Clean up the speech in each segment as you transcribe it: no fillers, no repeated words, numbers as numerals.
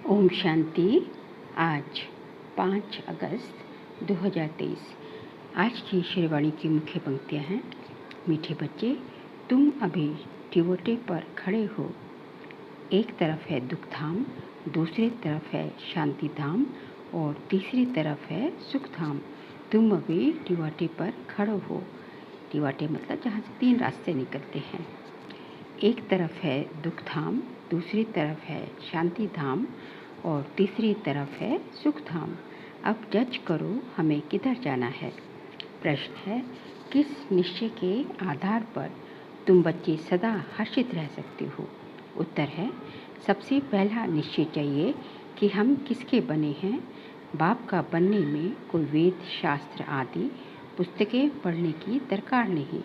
ओम शांति। आज 5 अगस्त 2023। आज की श्रीवाणी की मुख्य पंक्तियाँ हैं। मीठे बच्चे, तुम अभी टिवोटे पर खड़े हो। एक तरफ है दुख धाम, दूसरी तरफ है शांति धाम और तीसरी तरफ है सुख धाम। तुम अभी टिवोटे पर खड़े हो। टिवोटे मतलब जहाँ से 3 रास्ते निकलते हैं। एक तरफ है दुख धाम, दूसरी तरफ है शांति धाम और तीसरी तरफ है सुख धाम। अब जज करो हमें किधर जाना है। प्रश्न है, किस निश्चय के आधार पर तुम बच्चे सदा हर्षित रह सकते हो। उत्तर है, सबसे पहला निश्चय चाहिए कि हम किसके बने हैं। बाप का बनने में कोई वेद शास्त्र आदि पुस्तकें पढ़ने की दरकार नहीं।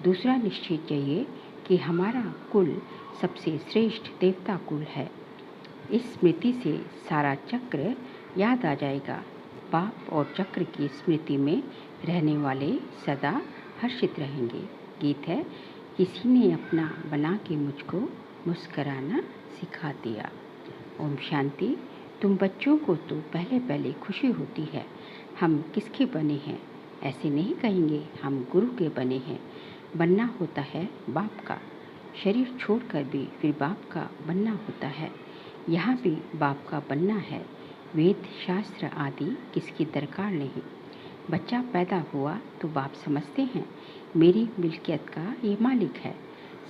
दूसरा निश्चय चाहिए कि हमारा कुल सबसे श्रेष्ठ देवता कुल है। इस स्मृति से सारा चक्र याद आ जाएगा। बाप और चक्र की स्मृति में रहने वाले सदा हर्षित रहेंगे। गीत है, किसी ने अपना बना के मुझको मुस्कराना सिखा दिया। ओम शांति। तुम बच्चों को तो पहले पहले खुशी होती है हम किसके बने हैं। ऐसे नहीं कहेंगे हम गुरु के बने हैं। बनना होता है बाप का। शरीर छोड़कर भी फिर बाप का बनना होता है। यहाँ भी बाप का बनना है। वेद शास्त्र आदि किसकी दरकार नहीं। बच्चा पैदा हुआ तो बाप समझते हैं मेरी मिल्कियत का ये मालिक है।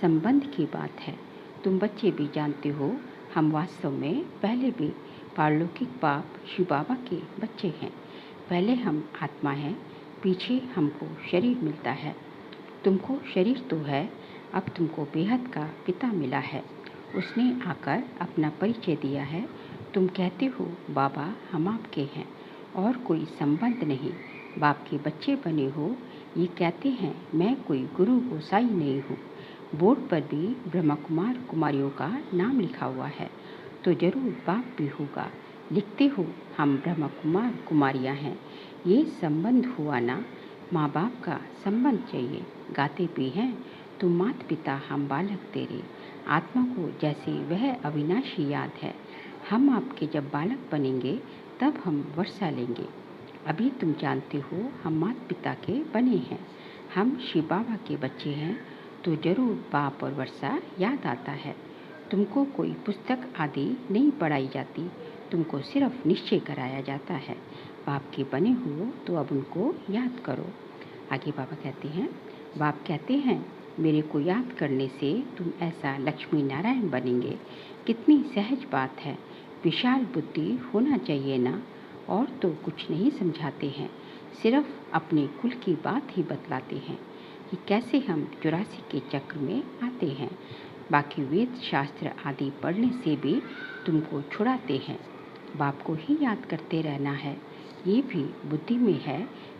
संबंध की बात है। तुम बच्चे भी जानते हो हम वास्तव में पहले भी पारलौकिक बाप शिव बाबा के बच्चे हैं। पहले हम आत्मा हैं, पीछे हमको शरीर मिलता है। तुमको शरीर तो है, अब तुमको बेहद का पिता मिला है। उसने आकर अपना परिचय दिया है। तुम कहते हो बाबा हम आपके हैं और कोई संबंध नहीं। बाप के बच्चे बने हो ये कहते हैं मैं कोई गुरु गोसाई नहीं हूँ। बोर्ड पर भी ब्रह्मा कुमार कुमारियों का नाम लिखा हुआ है तो जरूर बाप भी होगा। लिखते हो हम ब्रह्मा कुमार कुमारियाँ हैं। ये संबंध हुआ ना, माँ बाप का संबंध चाहिए। गाते भी हैं तुम माता पिता हम बालक तेरे। आत्मा को जैसे वह अविनाशी याद है। हम आपके जब बालक बनेंगे तब हम वर्षा लेंगे। अभी तुम जानते हो हम माता पिता के बने हैं। हम शिव बाबा के बच्चे हैं तो जरूर बाप और वर्षा याद आता है। तुमको कोई पुस्तक आदि नहीं पढ़ाई जाती, तुमको सिर्फ निश्चय कराया जाता है। बाप के बने हो तो अब उनको याद करो। आगे बाबा कहते हैं, बाप कहते हैं मेरे को याद करने से तुम ऐसा लक्ष्मी नारायण बनेंगे। कितनी सहज बात है। विशाल बुद्धि होना चाहिए ना। और तो कुछ नहीं समझाते हैं, सिर्फ अपने कुल की बात ही बतलाते हैं कि कैसे हम 84 के चक्र में आते हैं। बाकी वेद शास्त्र आदि पढ़ने से भी तुमको छुड़ाते हैं। बाप को ही याद करते रहना है। ये भी बुद्धि में है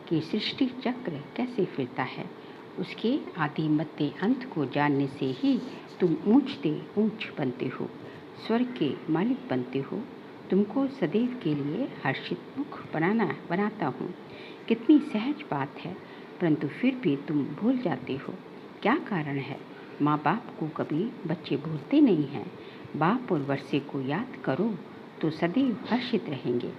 कि सृष्टि चक्र कैसे फिरता है। उसके आदि मध्य अंत को जानने से ही तुम ऊंचते ऊंच बनते हो, स्वर्ग के मालिक बनते हो। तुमको सदैव के लिए हर्षित मुख बनाता हूँ। कितनी सहज बात है, परंतु फिर भी तुम भूल जाते हो। क्या कारण है। माँ बाप को कभी बच्चे भूलते नहीं हैं। बाप और वर्षे को याद करो तो सदैव हर्षित रहेंगे।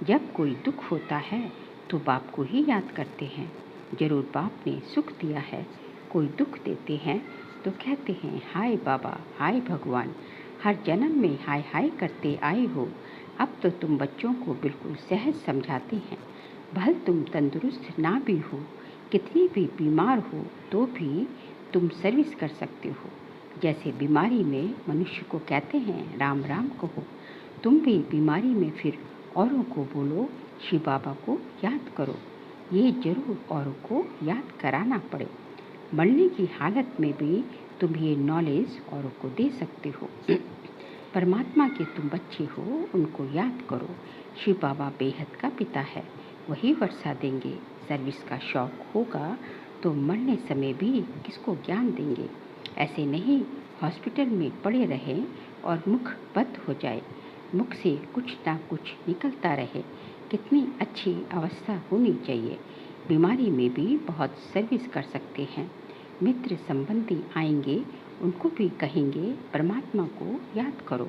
जब कोई दुख होता है तो बाप को ही याद करते हैं। जरूर बाप ने सुख दिया है। कोई दुख देते हैं तो कहते हैं हाय बाबा, हाय भगवान। हर जन्म में हाय हाय करते आए हो। अब तो तुम बच्चों को बिल्कुल सहज समझाते हैं। भल तुम तंदुरुस्त ना भी हो, कितनी भी बीमार हो तो भी तुम सर्विस कर सकते हो। जैसे बीमारी में मनुष्य को कहते हैं राम राम कहो, तुम भी बीमारी में फिर औरों को बोलो शिव बाबा को याद करो। ये जरूर औरों को याद कराना पड़े। मरने की हालत में भी तुम ये नॉलेज औरों को दे सकते हो। परमात्मा के तुम बच्चे हो, उनको याद करो। शिव बाबा बेहद का पिता है, वही वर्षा देंगे। सर्विस का शौक होगा तो मरने समय भी किसको ज्ञान देंगे। ऐसे नहीं हॉस्पिटल में पड़े रहें और मुख बंद हो जाए, मुख से कुछ ना कुछ निकलता रहे। कितनी अच्छी अवस्था होनी चाहिए। बीमारी में भी बहुत सर्विस कर सकते हैं। मित्र संबंधी आएंगे, उनको भी कहेंगे परमात्मा को याद करो।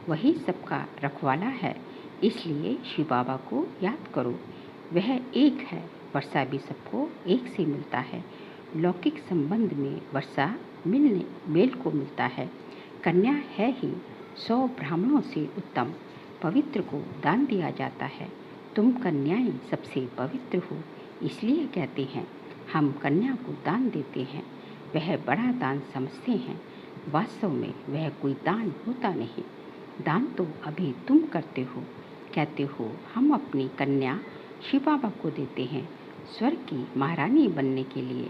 वही सबका रखवाला है, इसलिए शिव बाबा को याद करो। वह एक है, वर्षा भी सबको एक से मिलता है। लौकिक संबंध में वर्षा मेल को मिलता है। कन्या है ही 100 ब्राह्मणों से उत्तम, पवित्र को दान दिया जाता है। तुम कन्याएं सबसे पवित्र हो, इसलिए कहते हैं हम कन्या को दान देते हैं। वह बड़ा दान समझते हैं, वास्तव में वह कोई दान होता नहीं। दान तो अभी तुम करते हो, कहते हो हम अपनी कन्या शिव बाबा को देते हैं स्वर्ग की महारानी बनने के लिए।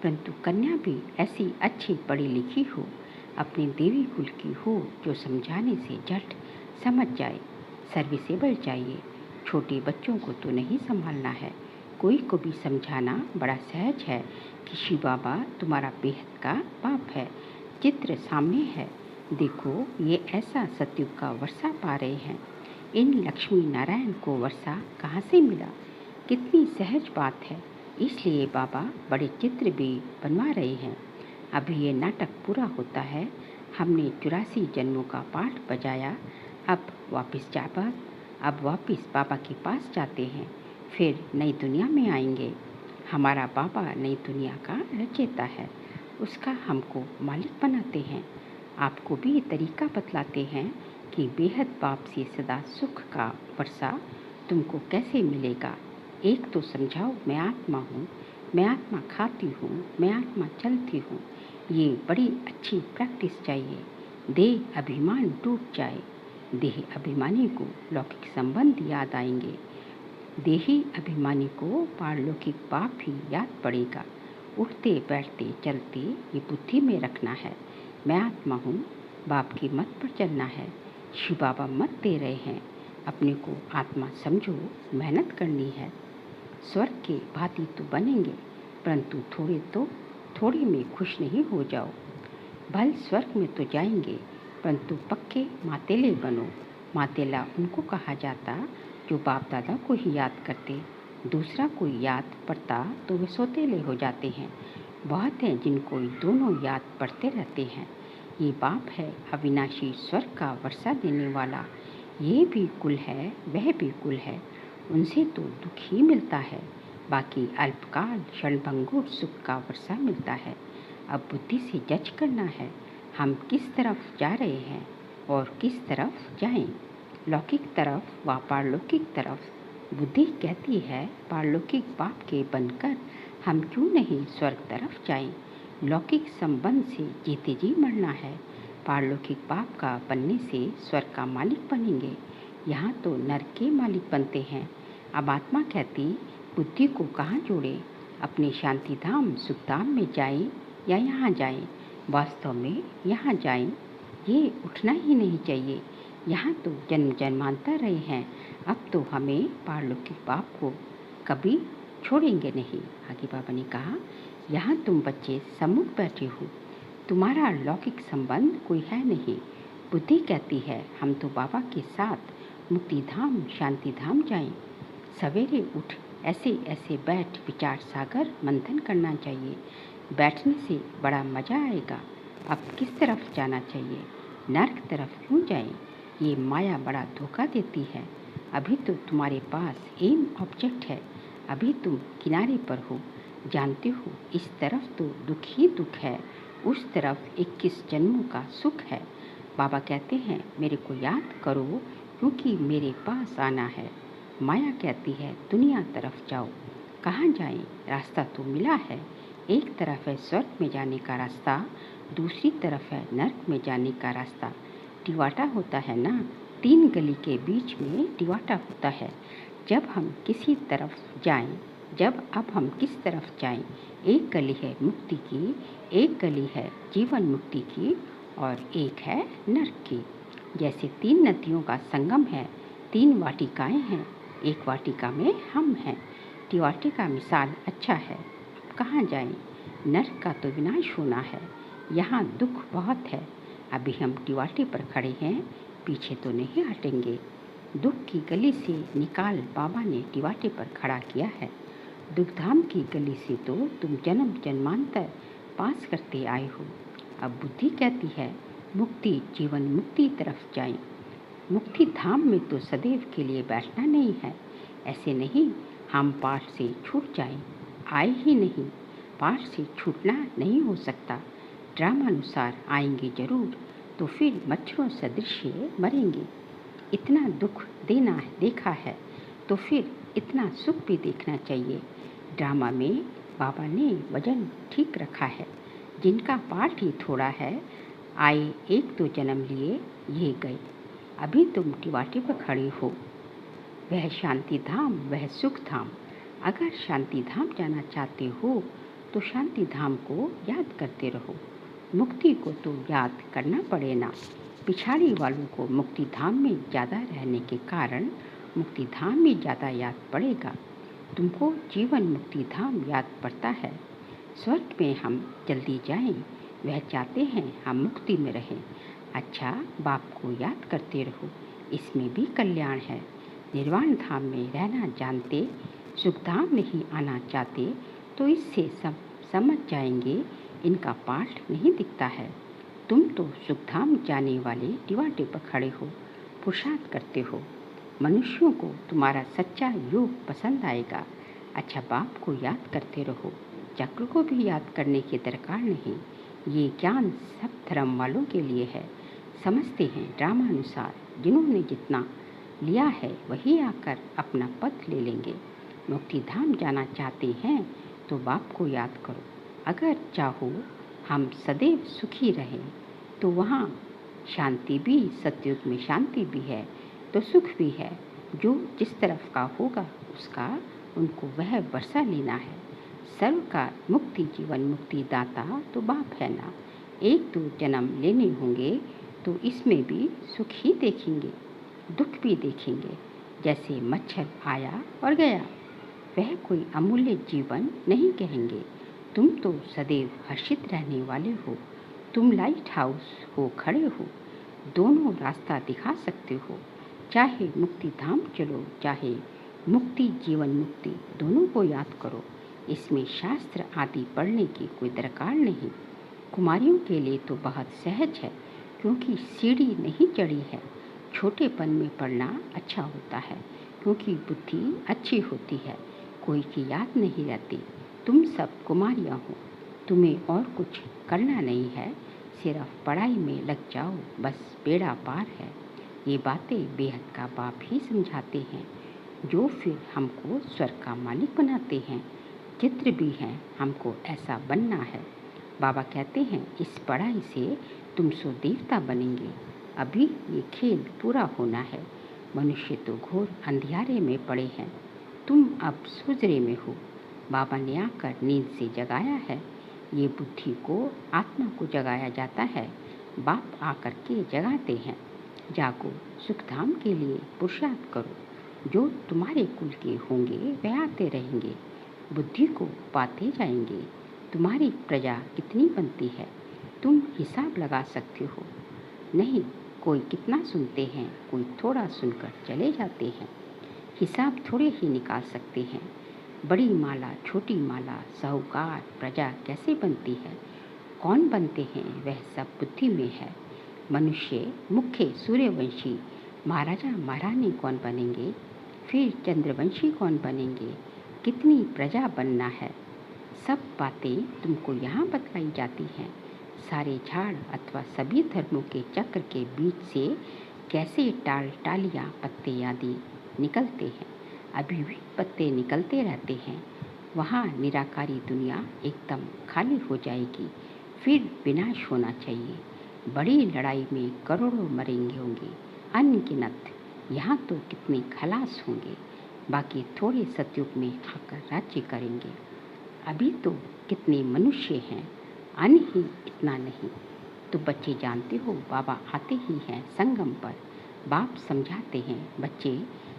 परंतु कन्या भी ऐसी अच्छी पढ़ी लिखी हो, अपने देवी कुल की हो, जो समझाने से झट समझ जाए। सर्विसेबल चाहिए। छोटे बच्चों को तो नहीं संभालना है, कोई को भी समझाना बड़ा सहज है कि शिव बाबा तुम्हारा बेहद का बाप है। चित्र सामने है, देखो ये ऐसा सतयुग का वर्षा पा रहे हैं। इन लक्ष्मी नारायण को वर्षा कहाँ से मिला? कितनी सहज बात है। इसलिए बाबा बड़े चित्र भी बनवा रहे हैं। अभी ये नाटक पूरा होता है। हमने 84 जन्मों का पाठ बजाया, अब वापस बाबा के पास जाते हैं, फिर नई दुनिया में आएंगे। हमारा बाबा नई दुनिया का रचयिता है, उसका हमको मालिक बनाते हैं। आपको भी ये तरीका बतलाते हैं कि बेहद बाप से सदा सुख का वर्षा तुमको कैसे मिलेगा। एक तो समझाओ, मैं आत्मा हूँ, मैं आत्मा खाती हूँ, मैं आत्मा चलती हूँ। ये बड़ी अच्छी प्रैक्टिस चाहिए। देह अभिमान टूट जाए। देह अभिमानी को लौकिक संबंध याद आएंगे, देही अभिमानी को पारलौकिक पाप ही याद पड़ेगा। उठते बैठते चलते ये बुद्धि में रखना है, मैं आत्मा हूँ, बाप की मत पर चलना है। शिव बाबा मत दे रहे हैं, अपने को आत्मा समझो, मेहनत करनी है। स्वर्ग के भांति तो बनेंगे, परंतु थोड़े में खुश नहीं हो जाओ। भल स्वर्ग में तो जाएंगे, परंतु पक्के मातेले बनो। मातेला उनको कहा जाता जो बाप दादा को ही याद करते, दूसरा कोई याद पड़ता तो वे सौतेले हो जाते हैं। बहुत हैं जिनको दोनों याद पड़ते रहते हैं। ये बाप है अविनाशी स्वर्ग का वर्षा देने वाला। ये भी कुल है, वह भी कुल है, उनसे तो दुख ही मिलता है, बाकी अल्पकाल क्षणभंगुर सुख का वर्षा मिलता है। अब बुद्धि से जज करना है, हम किस तरफ जा रहे हैं और किस तरफ जाएं, लौकिक तरफ व पारलौकिक तरफ। बुद्धि कहती है पारलौकिक बाप के बनकर हम क्यों नहीं स्वर्ग तरफ जाएं। लौकिक संबंध से जीते जी मरना है, पारलौकिक बाप का बनने से स्वर्ग का मालिक बनेंगे। यहाँ तो नरक के मालिक बनते हैं। अब आत्मा कहती बुद्धि को कहाँ जोड़े, अपने शांति धाम सुखधाम में जाएं या यहाँ जाएं। वास्तव में यहाँ जाएं, ये उठना ही नहीं चाहिए। यहाँ तो जन्म जन्मांतर रहे हैं, अब तो हमें पारलौकिक बाप को कभी छोड़ेंगे नहीं। आगे बाबा ने कहा, यहाँ तुम बच्चे सम्मुख बैठे हो, तुम्हारा लौकिक संबंध कोई है नहीं। बुद्धि कहती है हम तो बाबा के साथ मुक्ति धाम शांति धाम जाएं। सवेरे उठ ऐसे ऐसे बैठ विचार सागर मंथन करना चाहिए। बैठने से बड़ा मज़ा आएगा। अब किस तरफ जाना चाहिए, नर्क तरफ क्यों जाएं? ये माया बड़ा धोखा देती है। अभी तो तुम्हारे पास एम ऑब्जेक्ट है, अभी तुम किनारे पर हो, जानते हो इस तरफ तो दुख ही दुख है, उस तरफ 21 जन्मों का सुख है। बाबा कहते हैं मेरे को याद करो क्योंकि मेरे पास आना है। माया कहती है दुनिया तरफ जाओ, कहाँ जाएं? रास्ता तो मिला है, एक तरफ है स्वर्ग में जाने का रास्ता, दूसरी तरफ है नर्क में जाने का रास्ता। टिवाटा होता है ना, 3 गली के बीच में टिवाटा होता है। अब हम किस तरफ जाएं? एक गली है मुक्ति की, एक गली है जीवन मुक्ति की और एक है नर्क की। जैसे 3 नदियों का संगम है, 3 वाटिकाएं हैं, एक वाटिका में हम हैं। टिवाटे का मिसाल अच्छा है। अब कहाँ जाएं? नर्क का तो विनाश होना है, यहाँ दुख बहुत है। अभी हम टिवाटे पर खड़े हैं, पीछे तो नहीं हटेंगे। दुख की गली से निकाल बाबा ने टिवाटे पर खड़ा किया है। दुखधाम की गली से तो तुम जन्म जन्मांतर पास करते आए हो। अब बुद्धि कहती है मुक्ति जीवन मुक्ति तरफ जाएं। मुक्ति धाम में तो सदैव के लिए बैठना नहीं है। ऐसे नहीं हम पाठ से छूट जाएं, आए ही नहीं, पाठ से छूटना नहीं हो सकता। ड्रामानुसार आएंगे जरूर, तो फिर मच्छरों सदृश मरेंगे। इतना दुख देखा है तो फिर इतना सुख भी देखना चाहिए। ड्रामा में बाबा ने वजन ठीक रखा है। जिनका पाठ ही थोड़ा है, आए 1-2 जन्म लिए, ये गए। अभी तुम टिवाटे पर खड़े हो। वह शांति धाम, वह सुख धाम। अगर शांति धाम जाना चाहते हो तो शांति धाम को याद करते रहो। मुक्ति को तो याद करना पड़े ना। पिछाड़ी वालों को मुक्ति धाम में ज़्यादा रहने के कारण मुक्ति धाम में ज़्यादा याद पड़ेगा। तुमको जीवन मुक्ति धाम याद पड़ता है। स्वर्ग में हम जल्दी जाएं, वह चाहते हैं हम मुक्ति में रहें। अच्छा, बाप को याद करते रहो, इसमें भी कल्याण है। निर्वाण धाम में रहना जानते, सुख धाम में ही आना चाहते तो इससे सब समझ जाएंगे। इनका पाठ नहीं दिखता है। तुम तो सुख धाम जाने वाले टिवाटे पर खड़े हो, पुरुषार्थ करते हो। मनुष्यों को तुम्हारा सच्चा योग पसंद आएगा। अच्छा, बाप को याद करते रहो। चक्र को भी याद करने की दरकार नहीं। ये ज्ञान सब धर्म वालों के लिए है। समझते हैं ड्रामानुसार जिन्होंने जितना लिया है वही आकर अपना पद ले लेंगे। मुक्ति धाम जाना चाहते हैं तो बाप को याद करो। अगर चाहो हम सदैव सुखी रहें तो वहाँ शांति भी, सतयुग में शांति भी है तो सुख भी है। जो जिस तरफ का होगा उसका उनको वह वर्षा लेना है। सर्व का मुक्ति जीवन मुक्ति दाता तो बाप है ना। 1-2 जन्म लेने होंगे तो इसमें भी सुख ही देखेंगे, दुख भी देखेंगे। जैसे मच्छर आया और गया, वह कोई अमूल्य जीवन नहीं कहेंगे। तुम तो सदैव हर्षित रहने वाले हो। तुम लाइट हाउस हो खड़े हो, दोनों रास्ता दिखा सकते हो। चाहे मुक्ति धाम चलो, चाहे मुक्ति जीवन मुक्ति, दोनों को याद करो। इसमें शास्त्र आदि पढ़ने की कोई दरकार नहीं। कुमारियों के लिए तो बहुत सहज है, क्योंकि सीढ़ी नहीं चढ़ी है। छोटेपन में पढ़ना अच्छा होता है, क्योंकि बुद्धि अच्छी होती है, कोई की याद नहीं रहती। तुम सब कुमारियाँ हो, तुम्हें और कुछ करना नहीं है, सिर्फ पढ़ाई में लग जाओ, बस बेड़ा पार है। ये बातें बेहद का बाप ही समझाते हैं, जो फिर हमको स्वर्ग का मालिक बनाते हैं। चित्र भी हैं, हमको ऐसा बनना है। बाबा कहते हैं इस पढ़ाई से तुम सो देवता बनेंगे। अभी ये खेल पूरा होना है। मनुष्य तो घोर अंधियारे में पड़े हैं, तुम अब सुजरे में हो। बाबा ने आकर नींद से जगाया है। ये बुद्धि को, आत्मा को जगाया जाता है। बाप आकर के जगाते हैं। जागो, सुखधाम के लिए पुरुषार्थ करो। जो तुम्हारे कुल के होंगे वह आते रहेंगे, बुद्धि को पाते जाएंगे। तुम्हारी प्रजा कितनी बनती है तुम हिसाब लगा सकते हो। नहीं, कोई कितना सुनते हैं, कोई थोड़ा सुनकर चले जाते हैं। हिसाब थोड़े ही निकाल सकते हैं। बड़ी माला, छोटी माला, साहूकार, प्रजा कैसे बनती है, कौन बनते हैं, वह सब बुद्धि में है। मनुष्य मुख्य सूर्यवंशी महाराजा महारानी कौन बनेंगे, फिर चंद्रवंशी कौन बनेंगे, कितनी प्रजा बनना है, सब बातें तुमको यहाँ बतलाई जाती हैं। सारे झाड़ अथवा सभी धर्मों के चक्र के बीच से कैसे टालियाँ, पत्ते आदि निकलते हैं। अभी भी पत्ते निकलते रहते हैं। वहाँ निराकारी दुनिया एकदम खाली हो जाएगी, फिर विनाश होना चाहिए। बड़ी लड़ाई में करोड़ों मरेंगे होंगे, अनगिनत। यहाँ तो कितने खलास होंगे, बाकी थोड़े सतयुग में आकर राज्य करेंगे। अभी तो कितने मनुष्य हैं, अन ही इतना नहीं। तो बच्चे जानते हो बाबा आते ही हैं संगम पर। बाप समझाते हैं बच्चे,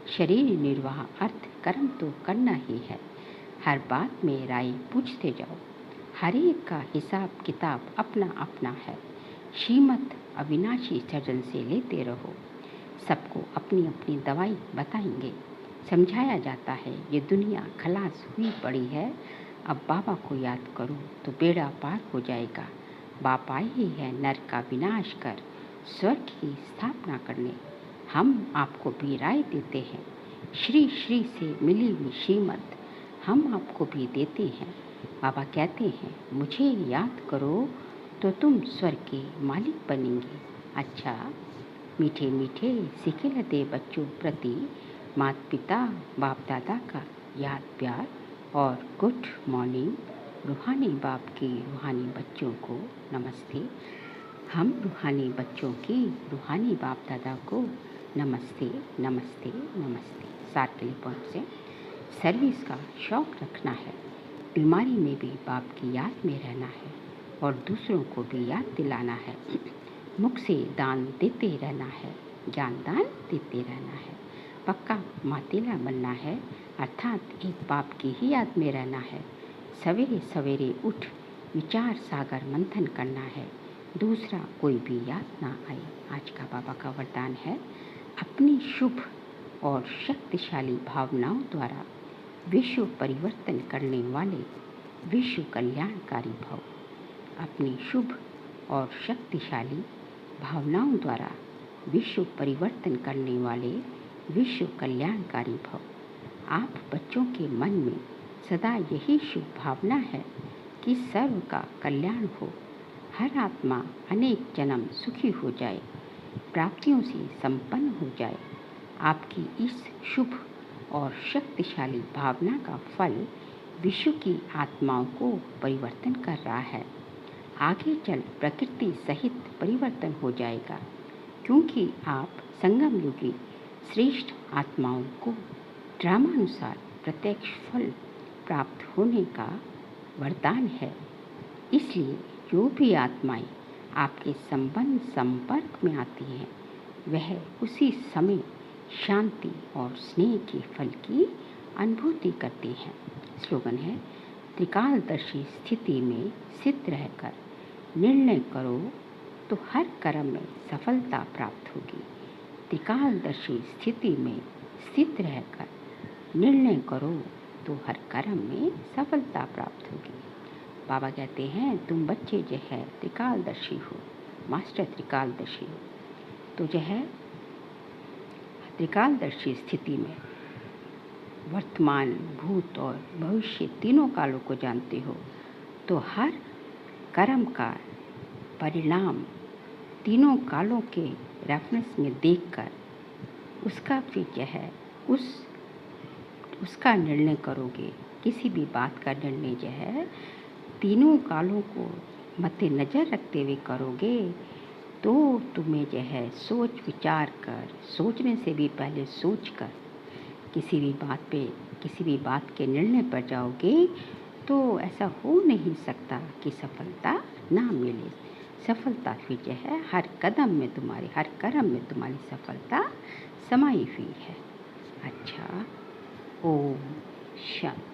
शरीर निर्वाह अर्थ कर्म तो करना ही है। हर बात में राय पूछते जाओ। हर एक का हिसाब किताब अपना अपना है। श्रीमत अविनाशी सर्जन से लेते रहो। सबको अपनी अपनी दवाई बताएंगे। समझाया जाता है ये दुनिया खलास हुई पड़ी है, अब बाबा को याद करो तो बेड़ा पार हो जाएगा। बाप आए ही है नर का विनाश कर स्वर्ग की स्थापना करने। हम आपको भी राय देते हैं। श्री श्री से मिली हुई श्रीमत हम आपको भी देते हैं। बाबा कहते हैं, मुझे याद करो तो तुम स्वर्ग के मालिक बनेंगे। अच्छा, मीठे मीठे सिखिलते बच्चों प्रति माता पिता बाप दादा का याद प्यार और गुड मॉर्निंग। रूहानी बाप की रूहानी बच्चों को नमस्ते। हम रूहानी बच्चों की रूहानी बाप दादा को नमस्ते नमस्ते नमस्ते। सार के लिए पहुँच से सर्विस का शौक़ रखना है। बीमारी में भी बाप की याद में रहना है और दूसरों को भी याद दिलाना है। मुख से दान देते रहना है, ज्ञान दान देते रहना है। पक्का मातेला बनना है, अर्थात एक बाप की ही याद में रहना है। सवेरे सवेरे उठ विचार सागर मंथन करना है, दूसरा कोई भी याद ना आए। आज का बाबा का वरदान है, अपनी शुभ और शक्तिशाली भावनाओं द्वारा विश्व परिवर्तन करने वाले विश्व कल्याणकारी भव। अपनी शुभ और शक्तिशाली भावनाओं द्वारा विश्व परिवर्तन करने वाले विश्व कल्याणकारी भव। आप बच्चों के मन में सदा यही शुभ भावना है कि सर्व का कल्याण हो, हर आत्मा अनेक जन्म सुखी हो जाए, प्राप्तियों से संपन्न हो जाए। आपकी इस शुभ और शक्तिशाली भावना का फल विश्व की आत्माओं को परिवर्तन कर रहा है। आगे चल प्रकृति सहित परिवर्तन हो जाएगा, क्योंकि आप संगम युगी श्रेष्ठ आत्माओं को ड्रामानुसार प्रत्यक्ष फल प्राप्त होने का वरदान है। इसलिए जो भी आत्माएं आपके संपर्क में आती हैं, वह उसी समय शांति और स्नेह के फल की अनुभूति करती हैं। स्लोगन है, त्रिकालदर्शी स्थिति में स्थित रहकर निर्णय करो तो हर कर्म में सफलता प्राप्त होगी। त्रिकालदर्शी स्थिति में स्थित रहकर निर्णय करो तो हर कर्म में सफलता प्राप्त होगी। बाबा कहते हैं, तुम बच्चे जो है त्रिकालदर्शी हो, मास्टर त्रिकालदर्शी हो। तो जो है त्रिकालदर्शी स्थिति में वर्तमान, भूत और भविष्य तीनों कालों को जानते हो, तो हर कर्म का परिणाम तीनों कालों के रेफरेंस में देखकर उसका फिर जो है उसका निर्णय करोगे। किसी भी बात का निर्णय जो है तीनों कालों को मद्देनजर रखते हुए करोगे, तो तुम्हें जो है सोच विचार कर, सोचने से भी पहले सोच कर किसी भी बात के निर्णय पर जाओगे, तो ऐसा हो नहीं सकता कि सफलता ना मिले। सफलता फिर जो है हर कदम में तुम्हारे, हर कर्म में तुम्हारी सफलता समाई हुई है। अच्छा, ओम शांति।